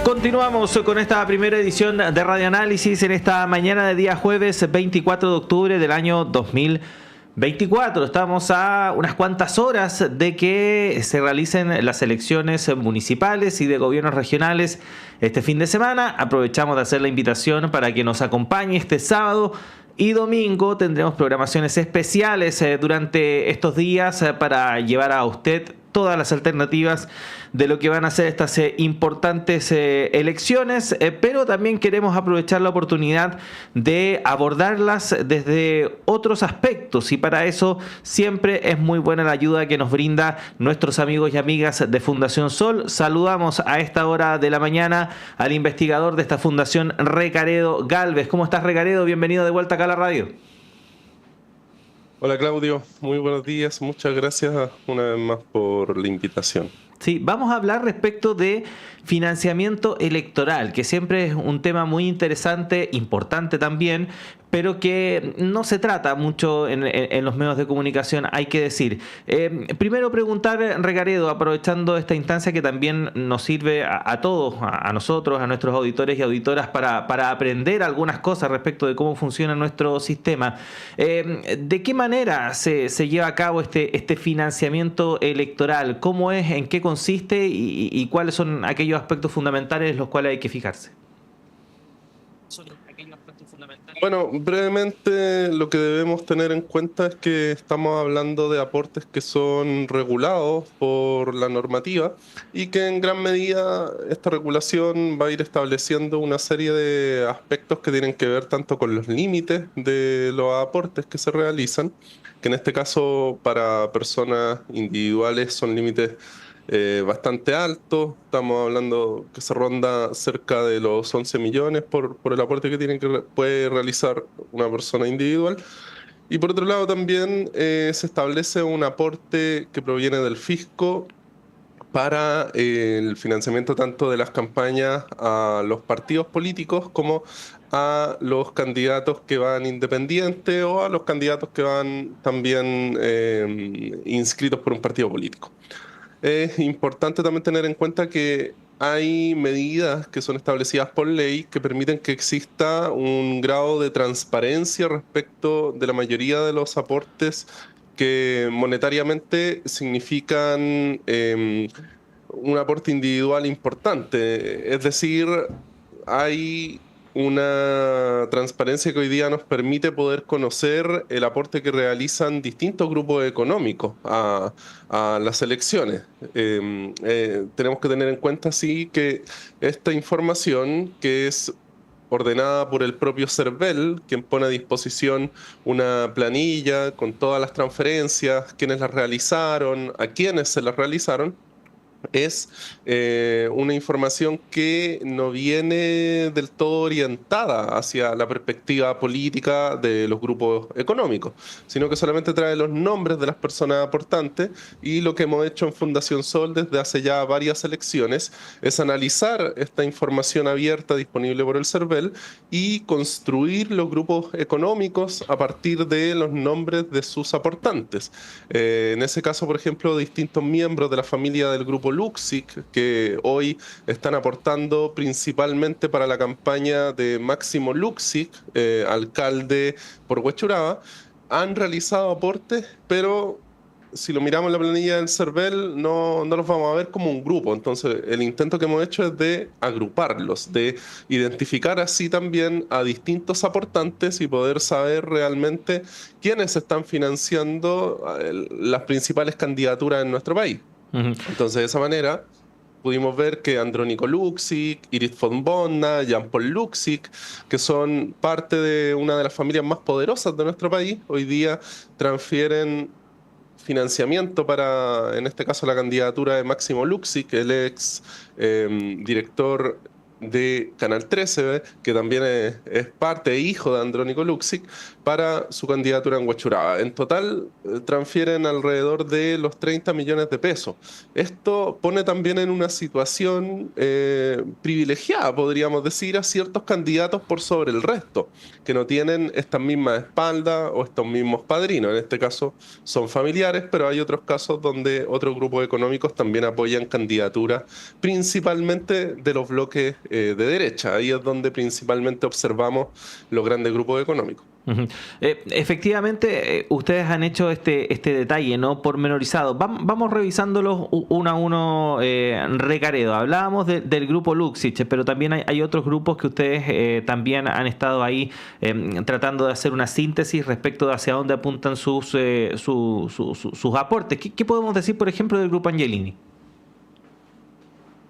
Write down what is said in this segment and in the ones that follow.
Continuamos con esta primera edición de Radio Análisis en esta mañana de día jueves 24 de octubre del año 2024. Estamos a unas cuantas horas de que se realicen las elecciones municipales y de gobiernos regionales este fin de semana. Aprovechamos de hacer la invitación para que nos acompañe este sábado y domingo. Tendremos programaciones especiales durante estos días para llevar a usted todas las alternativas de lo que van a ser estas importantes elecciones, pero también queremos aprovechar la oportunidad de abordarlas desde otros aspectos, y para eso siempre es muy buena la ayuda que nos brinda nuestros amigos y amigas de Fundación Sol. Saludamos a esta hora de la mañana al investigador de esta fundación, Recaredo Galvez. ¿Cómo estás, Recaredo? Bienvenido de vuelta acá a la radio. Hola Claudio, muy buenos días, muchas gracias una vez más por la invitación. Sí, vamos a hablar respecto de financiamiento electoral, que siempre es un tema muy interesante, importante también, pero que no se trata mucho en los medios de comunicación, hay que decir. Primero preguntar, Recaredo, aprovechando esta instancia que también nos sirve a todos, a nosotros, a nuestros auditores y auditoras, para aprender algunas cosas respecto de cómo funciona nuestro sistema. ¿De qué manera se lleva a cabo este financiamiento electoral? ¿Cómo es? ¿En qué consiste? ¿Y cuáles son aquellos aspectos fundamentales en los cuales hay que fijarse? Bueno, brevemente lo que debemos tener en cuenta es que estamos hablando de aportes que son regulados por la normativa y que en gran medida esta regulación va a ir estableciendo una serie de aspectos que tienen que ver tanto con los límites de los aportes que se realizan, que en este caso para personas individuales son límites bastante alto. Estamos hablando que se ronda cerca de los 11 millones por el aporte que puede realizar una persona individual. Y por otro lado también se establece un aporte que proviene del fisco para el financiamiento tanto de las campañas a los partidos políticos como a los candidatos que van independientes o a los candidatos que van también inscritos por un partido político. Es importante también tener en cuenta que hay medidas que son establecidas por ley que permiten que exista un grado de transparencia respecto de la mayoría de los aportes que monetariamente significan un aporte individual importante. Es decir, hay una transparencia que hoy día nos permite poder conocer el aporte que realizan distintos grupos económicos a las elecciones. Tenemos que tener en cuenta, sí, que esta información, que es ordenada por el propio CERVEL, quien pone a disposición una planilla con todas las transferencias, quiénes las realizaron, a quiénes se las realizaron, es una información que no viene del todo orientada hacia la perspectiva política de los grupos económicos, sino que solamente trae los nombres de las personas aportantes. Y lo que hemos hecho en Fundación Sol desde hace ya varias elecciones es analizar esta información abierta disponible por el CERVEL y construir los grupos económicos a partir de los nombres de sus aportantes. En ese caso, por ejemplo, distintos miembros de la familia del grupo Luksic, que hoy están aportando principalmente para la campaña de Máximo Luksic, alcalde por Huechuraba, han realizado aportes, pero si lo miramos en la planilla del CERVEL no los vamos a ver como un grupo. Entonces el intento que hemos hecho es de agruparlos, de identificar así también a distintos aportantes y poder saber realmente quiénes están financiando las principales candidaturas en nuestro país. Entonces, de esa manera, pudimos ver que Andrónico Luksic, Iris von Bonna, Jean-Paul Luksic, que son parte de una de las familias más poderosas de nuestro país, hoy día transfieren financiamiento para, en este caso, la candidatura de Máximo Luksic, el ex director de Canal 13, que también es parte e hijo de Andrónico Luksic, para su candidatura en Huachuraba. En total, transfieren alrededor de los 30 millones de pesos. Esto pone también en una situación privilegiada, podríamos decir, a ciertos candidatos por sobre el resto, que no tienen estas mismas espaldas o estos mismos padrinos. En este caso son familiares, pero hay otros casos donde otros grupos económicos también apoyan candidaturas, principalmente de los bloques de derecha. Ahí es donde principalmente observamos los grandes grupos económicos. Ujú. Efectivamente, ustedes han hecho este detalle, ¿no? Pormenorizado. Vamos revisándolos uno a uno, Recaredo. Hablábamos del grupo Luksic, pero también hay otros grupos que ustedes también han estado ahí tratando de hacer una síntesis respecto de hacia dónde apuntan sus aportes. ¿Qué podemos decir, por ejemplo, del grupo Angelini?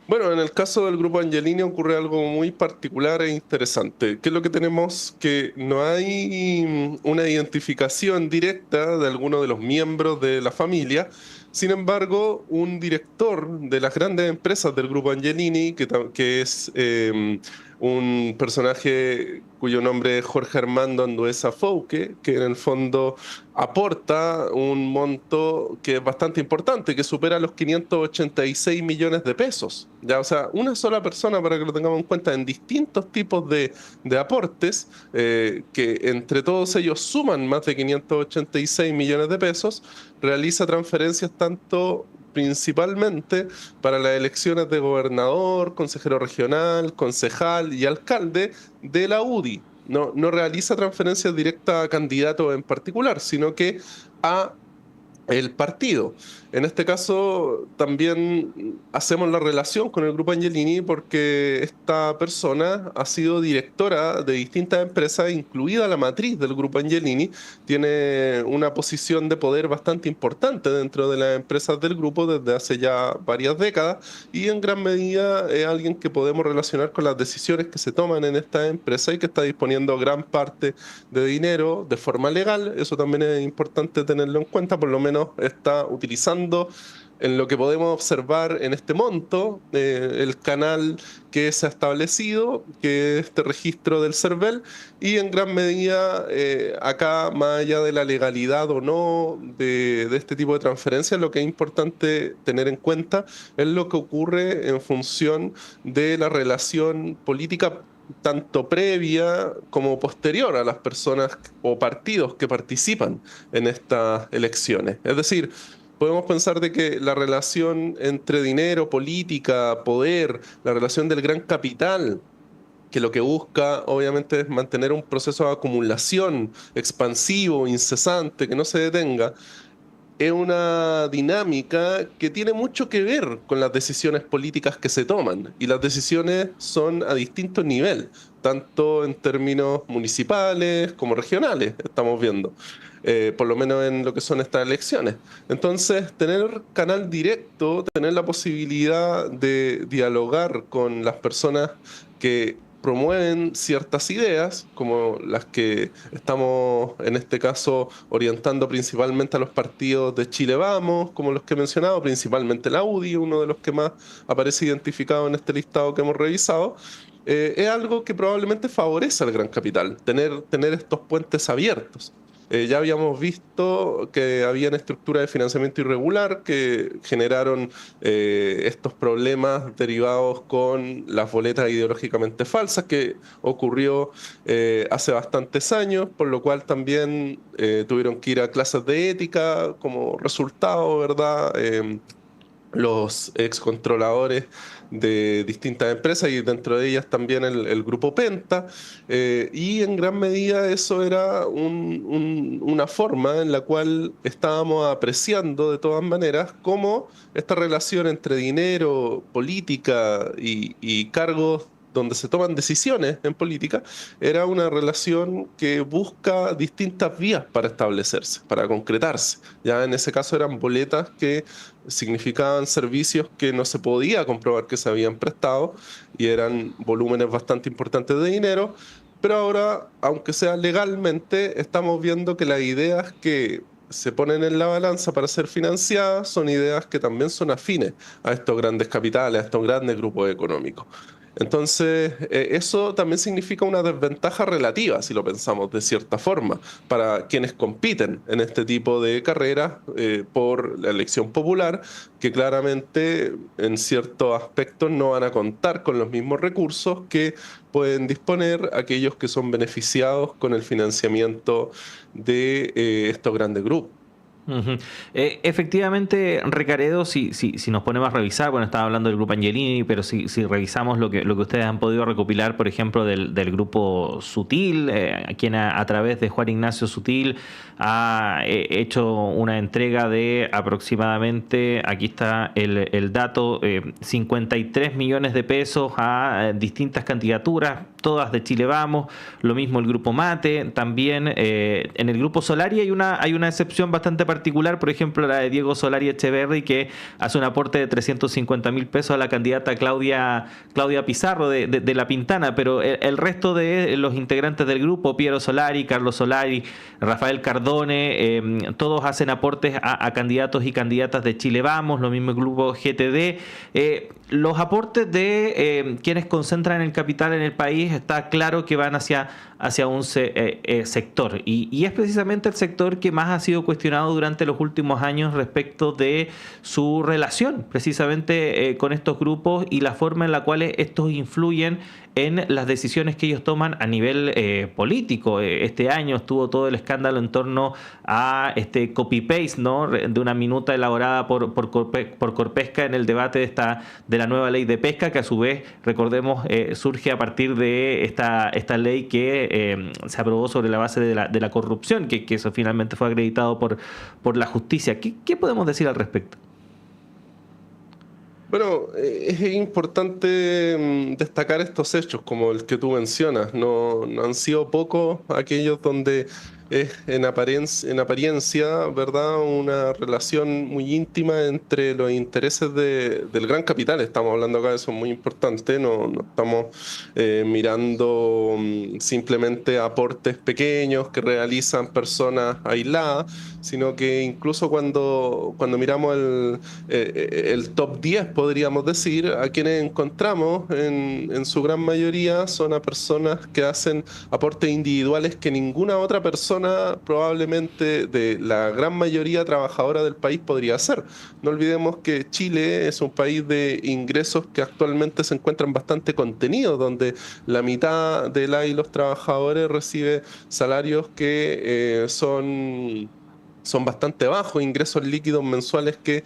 Bueno, en el caso del grupo Angelini ocurre algo muy particular e interesante. ¿Qué es lo que tenemos? Que no hay una identificación directa de alguno de los miembros de la familia. Sin embargo, un director de las grandes empresas del grupo Angelini, que es un personaje cuyo nombre es Jorge Armando Andueza Fouque, que en el fondo aporta un monto que es bastante importante, que supera los 586 millones de pesos. Ya, o sea, una sola persona, para que lo tengamos en cuenta, en distintos tipos de aportes, que entre todos ellos suman más de 586 millones de pesos, realiza transferencias tanto principalmente para las elecciones de gobernador, consejero regional, concejal y alcalde de la UDI. No realiza transferencias directas a candidatos en particular, sino que a el partido. En este caso también hacemos la relación con el grupo Angelini porque esta persona ha sido directora de distintas empresas, incluida la matriz del grupo Angelini. Tiene una posición de poder bastante importante dentro de las empresas del grupo desde hace ya varias décadas, y en gran medida es alguien que podemos relacionar con las decisiones que se toman en esta empresa y que está disponiendo gran parte de dinero de forma legal. Eso también es importante tenerlo en cuenta. Por lo menos está utilizando, en lo que podemos observar en este monto, el canal que se ha establecido, que es este registro del CERVEL, y en gran medida acá, más allá de la legalidad o no de este tipo de transferencias, lo que es importante tener en cuenta es lo que ocurre en función de la relación política tanto previa como posterior a las personas o partidos que participan en estas elecciones. Es decir, podemos pensar de que la relación entre dinero, política, poder, la relación del gran capital, que lo que busca obviamente es mantener un proceso de acumulación expansivo, incesante, que no se detenga, es una dinámica que tiene mucho que ver con las decisiones políticas que se toman. Y las decisiones son a distintos niveles, tanto en términos municipales como regionales, estamos viendo. Por lo menos en lo que son estas elecciones. Entonces, tener canal directo, tener la posibilidad de dialogar con las personas que promueven ciertas ideas, como las que estamos en este caso orientando principalmente a los partidos de Chile Vamos, como los que he mencionado, principalmente la UDI, uno de los que más aparece identificado en este listado que hemos revisado. Es algo que probablemente favorece al gran capital, tener estos puentes abiertos. Ya habíamos visto que habían estructuras de financiamiento irregular que generaron estos problemas derivados con las boletas ideológicamente falsas, que ocurrió hace bastantes años, por lo cual también tuvieron que ir a clases de ética como resultado, ¿verdad? Los excontroladores de distintas empresas, y dentro de ellas también el grupo Penta, y en gran medida eso era una forma en la cual estábamos apreciando de todas maneras cómo esta relación entre dinero, política y cargos donde se toman decisiones en política, era una relación que busca distintas vías para establecerse, para concretarse. Ya en ese caso eran boletas que significaban servicios que no se podía comprobar que se habían prestado, y eran volúmenes bastante importantes de dinero. Pero ahora, aunque sea legalmente, estamos viendo que las ideas que se ponen en la balanza para ser financiadas son ideas que también son afines a estos grandes capitales, a estos grandes grupos económicos. Entonces, eso también significa una desventaja relativa, si lo pensamos de cierta forma, para quienes compiten en este tipo de carreras por la elección popular, que claramente en ciertos aspectos no van a contar con los mismos recursos que pueden disponer aquellos que son beneficiados con el financiamiento de estos grandes grupos. Ujú. Efectivamente, Recaredo, si nos ponemos a revisar, bueno, estaba hablando del grupo Angelini, pero si revisamos lo que ustedes han podido recopilar, por ejemplo, del grupo Sutil, a quien a través de Juan Ignacio Sutil ha hecho una entrega de aproximadamente, aquí está el dato, 53 millones de pesos a distintas candidaturas, todas de Chile Vamos, lo mismo el grupo Mate, también en el grupo Solari hay una excepción bastante particular, por ejemplo la de Diego Solari Echeverri, que hace un aporte de 350.000 pesos a la candidata Claudia Pizarro de La Pintana, pero el resto de los integrantes del grupo, Piero Solari, Carlos Solari, Rafael Cardone, todos hacen aportes a candidatos y candidatas de Chile Vamos, lo mismo el grupo GTD. Los aportes de quienes concentran el capital en el país está claro que van hacia un sector y es precisamente el sector que más ha sido cuestionado durante los últimos años respecto de su relación precisamente con estos grupos y la forma en la cual estos influyen en las decisiones que ellos toman a nivel político. Este año estuvo todo el escándalo en torno a este copy-paste, ¿no?, de una minuta elaborada por Corpesca en el debate de la nueva ley de pesca, que a su vez, recordemos, surge a partir de esta ley que se aprobó sobre la base de la corrupción, que eso finalmente fue acreditado por la justicia. ¿Qué podemos decir al respecto? Bueno, es importante destacar estos hechos como el que tú mencionas. No han sido pocos aquellos donde es en apariencia, ¿verdad?, una relación muy íntima entre los intereses del gran capital. Estamos hablando acá de eso muy importante. No estamos mirando simplemente aportes pequeños que realizan personas aisladas, sino que incluso cuando miramos el top 10, podríamos decir, a quienes encontramos en su gran mayoría son a personas que hacen aportes individuales que ninguna otra persona probablemente de la gran mayoría trabajadora del país podría hacer. No olvidemos que Chile es un país de ingresos que actualmente se encuentran bastante contenidos, donde la mitad de las y los trabajadores recibe salarios que son bastante bajos, ingresos líquidos mensuales que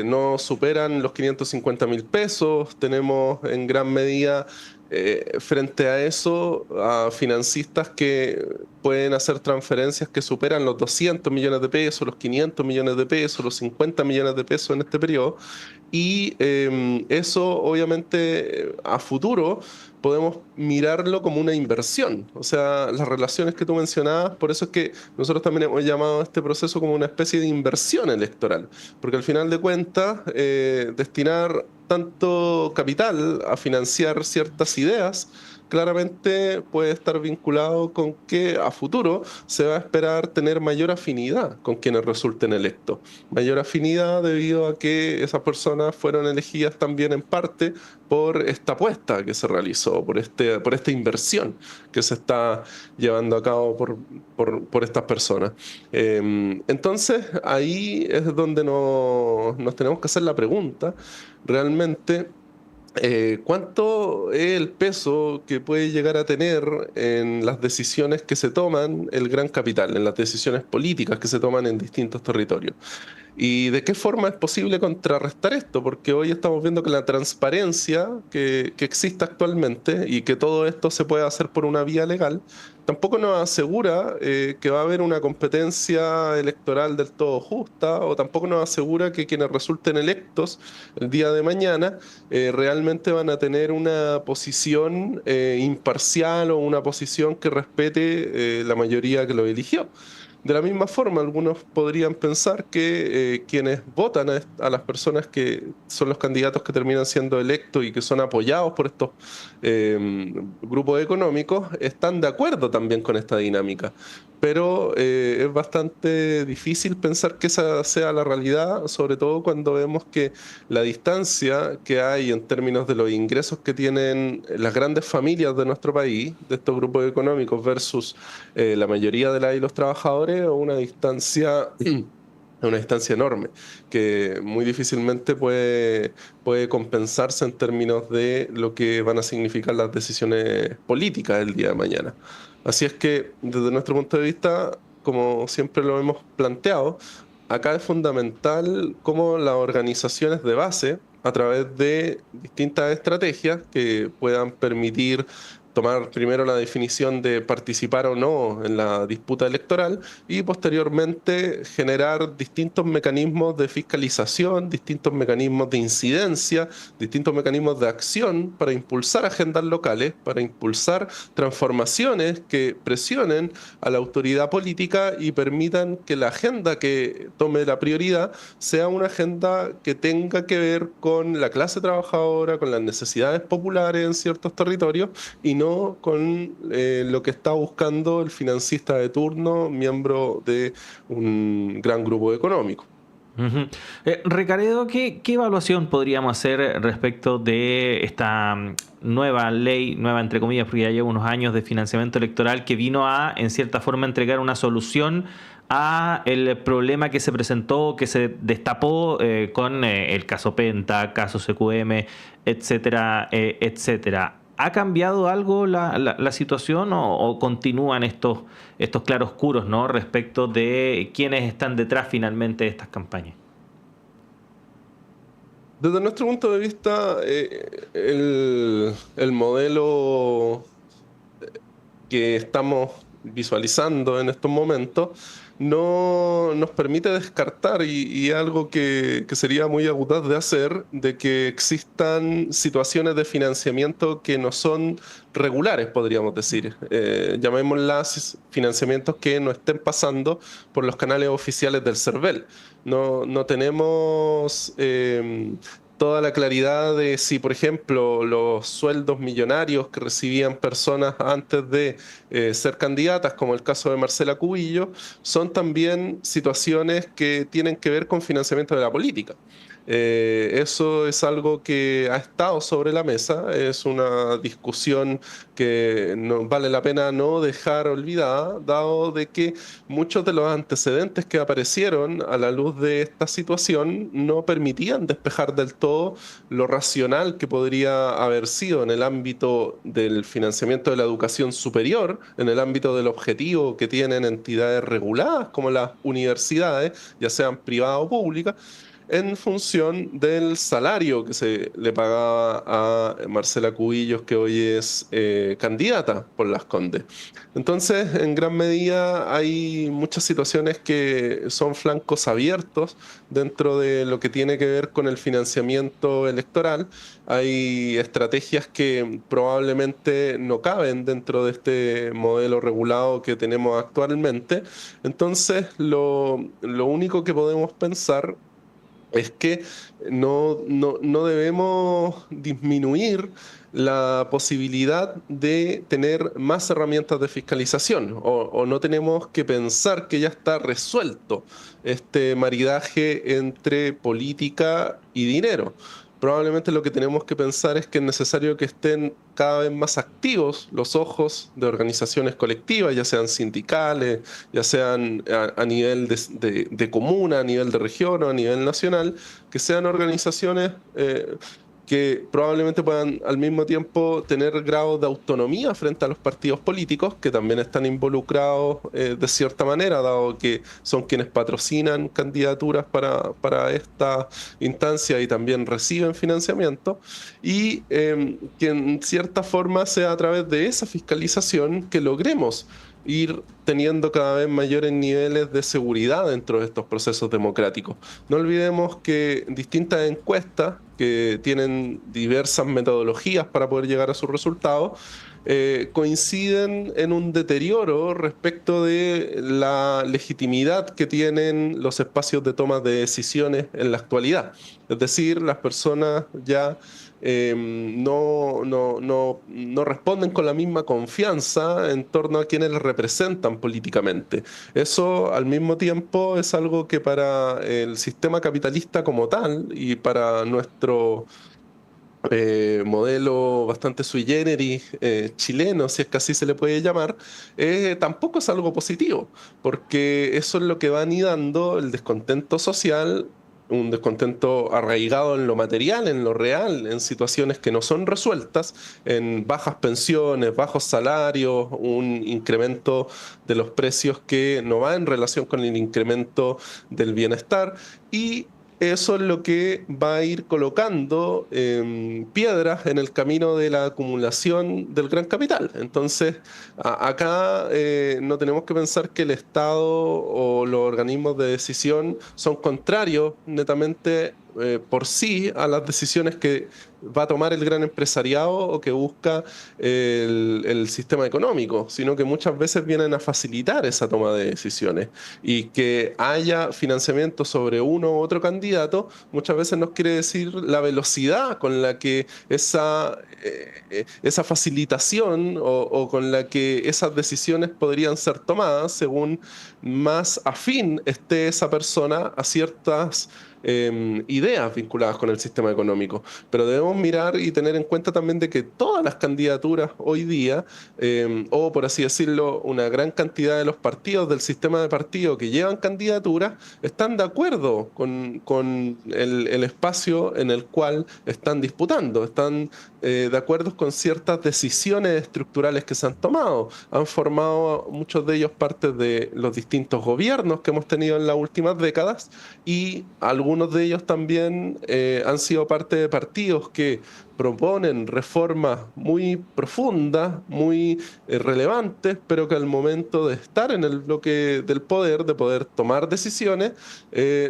no superan los 550.000 pesos. Tenemos en gran medida frente a eso a financistas que pueden hacer transferencias que superan los 200 millones de pesos, los 500 millones de pesos, los 50 millones de pesos en este periodo. Y eso obviamente a futuro podemos mirarlo como una inversión. O sea, las relaciones que tú mencionabas, por eso es que nosotros también hemos llamado a este proceso como una especie de inversión electoral, porque al final de cuentas, destinar tanto capital a financiar ciertas ideas claramente puede estar vinculado con que a futuro se va a esperar tener mayor afinidad con quienes resulten electos. Mayor afinidad debido a que esas personas fueron elegidas también en parte por esta apuesta que se realizó, por esta inversión que se está llevando a cabo por estas personas. Entonces, ahí es donde nos tenemos que hacer la pregunta, realmente, ¿cuánto es el peso que puede llegar a tener en las decisiones que se toman el gran capital, en las decisiones políticas que se toman en distintos territorios? ¿Y de qué forma es posible contrarrestar esto? Porque hoy estamos viendo que la transparencia que existe actualmente y que todo esto se puede hacer por una vía legal, tampoco nos asegura que va a haber una competencia electoral del todo justa, o tampoco nos asegura que quienes resulten electos el día de mañana realmente van a tener una posición imparcial o una posición que respete la mayoría que lo eligió. De la misma forma, algunos podrían pensar que quienes votan a las personas que son los candidatos que terminan siendo electos y que son apoyados por estos grupos económicos están de acuerdo también con esta dinámica. pero es bastante difícil pensar que esa sea la realidad, sobre todo cuando vemos que la distancia que hay en términos de los ingresos que tienen las grandes familias de nuestro país, de estos grupos económicos, versus la mayoría de las y los trabajadores, es una distancia enorme, que muy difícilmente puede compensarse en términos de lo que van a significar las decisiones políticas el día de mañana. Así es que, desde nuestro punto de vista, como siempre lo hemos planteado, acá es fundamental cómo las organizaciones de base, a través de distintas estrategias que puedan permitir tomar primero la definición de participar o no en la disputa electoral y posteriormente generar distintos mecanismos de fiscalización, distintos mecanismos de incidencia, distintos mecanismos de acción para impulsar agendas locales, para impulsar transformaciones que presionen a la autoridad política y permitan que la agenda que tome la prioridad sea una agenda que tenga que ver con la clase trabajadora, con las necesidades populares en ciertos territorios y no con lo que está buscando el financista de turno, miembro de un gran grupo económico. Ujú. Ricaredo, ¿qué evaluación podríamos hacer respecto de esta nueva ley, nueva entre comillas, porque ya lleva unos años de financiamiento electoral que vino a, en cierta forma, entregar una solución a el problema que se presentó, que se destapó con el caso Penta, caso CQM, etcétera, etcétera? ¿Ha cambiado algo la situación o continúan estos claroscuros, ¿no?, respecto de quiénes están detrás finalmente de estas campañas? Desde nuestro punto de vista, el modelo que estamos visualizando en estos momentos no nos permite descartar, y algo que sería muy audaz de hacer, de que existan situaciones de financiamiento que no son regulares, podríamos decir. Llamémoslas financiamientos que no estén pasando por los canales oficiales del CERVEL. No tenemos toda la claridad de si, por ejemplo, los sueldos millonarios que recibían personas antes de ser candidatas, como el caso de Marcela Cubillo, son también situaciones que tienen que ver con financiamiento de la política. Eso es algo que ha estado sobre la mesa, es una discusión que no, vale la pena no dejar olvidada, dado de que muchos de los antecedentes que aparecieron a la luz de esta situación no permitían despejar del todo lo racional que podría haber sido en el ámbito del financiamiento de la educación superior, en el ámbito del objetivo que tienen entidades reguladas como las universidades, ya sean privadas o públicas, en función del salario que se le pagaba a Marcela Cubillos, que hoy es candidata por Las Condes. Entonces, en gran medida hay muchas situaciones que son flancos abiertos dentro de lo que tiene que ver con el financiamiento electoral. Hay estrategias que probablemente no caben dentro de este modelo regulado que tenemos actualmente. Entonces, lo único que podemos pensar es que no debemos disminuir la posibilidad de tener más herramientas de fiscalización o no tenemos que pensar que ya está resuelto este maridaje entre política y dinero. Probablemente lo que tenemos que pensar es que es necesario que estén cada vez más activos los ojos de organizaciones colectivas, ya sean sindicales, ya sean a nivel de comuna, a nivel de región o a nivel nacional, que sean organizaciones que probablemente puedan al mismo tiempo tener grados de autonomía frente a los partidos políticos, que también están involucrados de cierta manera, dado que son quienes patrocinan candidaturas para esta instancia y también reciben financiamiento, y que en cierta forma sea a través de esa fiscalización que logremos ir teniendo cada vez mayores niveles de seguridad dentro de estos procesos democráticos. No olvidemos que distintas encuestas que tienen diversas metodologías para poder llegar a sus resultados coinciden en un deterioro respecto de la legitimidad que tienen los espacios de toma de decisiones en la actualidad. Es decir, las personas ya no responden con la misma confianza en torno a quienes les representan políticamente. Eso al mismo tiempo es algo que para el sistema capitalista como tal y para nuestro modelo bastante sui generis chileno, si es que así se le puede llamar, tampoco es algo positivo, porque eso es lo que va anidando el descontento social, un descontento arraigado en lo material, en lo real, en situaciones que no son resueltas, en bajas pensiones, bajos salarios, un incremento de los precios que no va en relación con el incremento del bienestar, y eso es lo que va a ir colocando piedras en el camino de la acumulación del gran capital. Entonces, acá no tenemos que pensar que el Estado o los organismos de decisión son contrarios netamente por sí a las decisiones que va a tomar el gran empresariado o que busca el sistema económico, sino que muchas veces vienen a facilitar esa toma de decisiones, y que haya financiamiento sobre uno u otro candidato muchas veces nos quiere decir la velocidad con la que esa facilitación o con la que esas decisiones podrían ser tomadas según más afín esté esa persona a ciertas ideas vinculadas con el sistema económico. Pero debemos mirar y tener en cuenta también de que todas las candidaturas hoy día, o por así decirlo, una gran cantidad de los partidos del sistema de partidos que llevan candidaturas, están de acuerdo con el espacio en el cual están disputando, están de acuerdo con ciertas decisiones estructurales que se han tomado. Han formado muchos de ellos parte de los distintos gobiernos que hemos tenido en las últimas décadas, y algunos de ellos también han sido parte de partidos que proponen reformas muy profundas, muy relevantes, pero que al momento de estar en el bloque del poder, de poder tomar decisiones,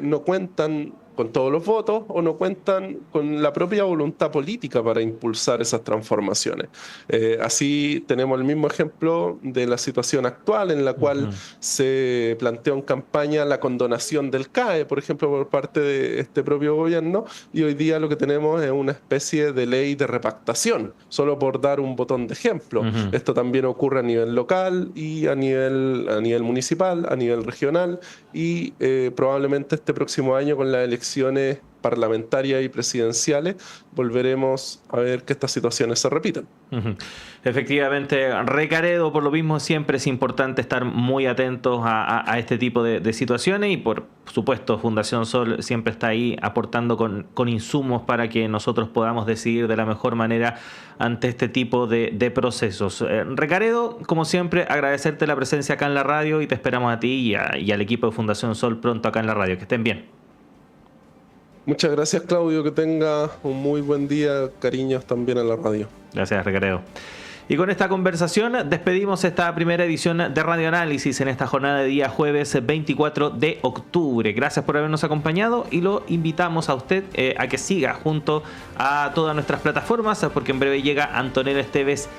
no cuentan con todos los votos o no cuentan con la propia voluntad política para impulsar esas transformaciones. Así tenemos el mismo ejemplo de la situación actual en la cual se planteó en campaña la condonación del CAE, por ejemplo, por parte de este propio gobierno, y hoy día lo que tenemos es una especie de ley de repactación, solo por dar un botón de ejemplo. Esto también ocurre a nivel local y a nivel municipal, a nivel regional, y probablemente este próximo año con las elecciones parlamentarias y presidenciales volveremos a ver que estas situaciones se repiten. Efectivamente, Recaredo, por lo mismo siempre es importante estar muy atentos a este tipo de situaciones, y por supuesto Fundación Sol siempre está ahí aportando con insumos para que nosotros podamos decidir de la mejor manera ante este tipo de procesos. Recaredo, como siempre, agradecerte la presencia acá en la radio, y te esperamos a ti y al equipo de Fundación Sol pronto acá en la radio. Que estén bien. Muchas gracias, Claudio, que tenga un muy buen día, cariños también en la radio. Gracias, Recaredo. Y con esta conversación despedimos esta primera edición de Radio Análisis en esta jornada de día jueves 24 de octubre. Gracias por habernos acompañado, y lo invitamos a usted a que siga junto a todas nuestras plataformas, porque en breve llega Antonella Esteves